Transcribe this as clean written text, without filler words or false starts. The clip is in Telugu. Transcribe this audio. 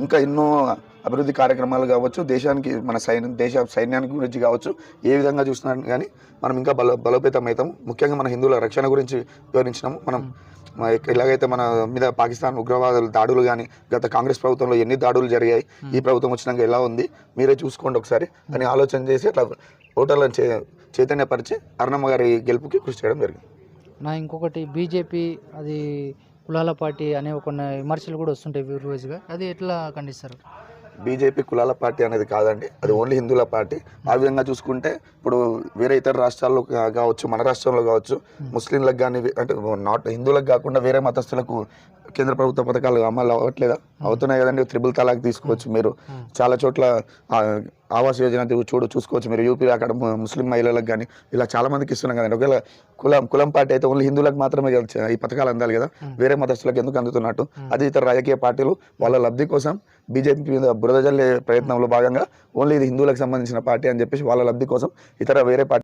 ఇంకా ఎన్నో అభివృద్ధి కార్యక్రమాలు కావచ్చు, దేశానికి మన దేశ సైన్యానికి గురించి కావచ్చు, ఏ విధంగా చూసినా కానీ మనం ఇంకా బలోపేతం అవుతాం. ముఖ్యంగా మన హిందువుల రక్షణ గురించి వివరించినాము. మనం ఎలాగైతే మన మీద పాకిస్తాన్ ఉగ్రవాదుల దాడులు కానీ గత కాంగ్రెస్ ప్రభుత్వంలో ఎన్ని దాడులు జరిగాయి, ఈ ప్రభుత్వం వచ్చినాక ఎలా ఉంది మీరే చూసుకోండి ఒకసారి అని ఆలోచన చేసి అట్లా ఓటర్లను చైతన్యపరిచి అరుణమ్మ గారి గెలుపుకి కృషి చేయడం జరిగింది. ఇంకొకటి బీజేపీ అది కులాల పార్టీ అనే కొన్ని విమర్శలు కూడా వస్తుంటాయి రోజుగా, అది ఎట్లా ఖండిస్తారు? బీజేపీ కులాల పార్టీ అనేది కాదండి, అది ఓన్లీ హిందువుల పార్టీ. ఆ విధంగా చూసుకుంటే ఇప్పుడు వేరే ఇతర రాష్ట్రాల్లో కావచ్చు, మన రాష్ట్రంలో కావచ్చు, ముస్లింలకు కానీ అంటే నాట్ హిందువులకు కాకుండా వేరే మతస్థులకు కేంద్ర ప్రభుత్వ పథకాలు అమలు అవ్వట్లేదా? అవుతున్నాయి కదండి. త్రిబుల్ తలాక్ తీసుకోవచ్చు మీరు, చాలా చోట్ల ఆవాస్ యోజన చూసుకోవచ్చు మీరు. యూపీ అక్కడ ముస్లిం మహిళలకు కానీ ఇలా చాలా మందికి ఇస్తున్నాం కదండి. ఒకవేళ కులం పార్టీ అయితే ఓన్లీ హిందువులకు మాత్రమే ఈ పథకాలు అందాలి కదా, వేరే మతస్థులకు ఎందుకు అందుతున్నట్టు? అది ఇతర రాజకీయ పార్టీలు వాళ్ళ లబ్ధి కోసం బీజేపీ మీద బురద జల్లే ప్రయత్నంలో భాగంగా ఓన్లీ ఇది హిందువులకు సంబంధించిన పార్టీ అని చెప్పేసి వాళ్ళ లబ్ధి కోసం ఇతర వేరే పార్టీ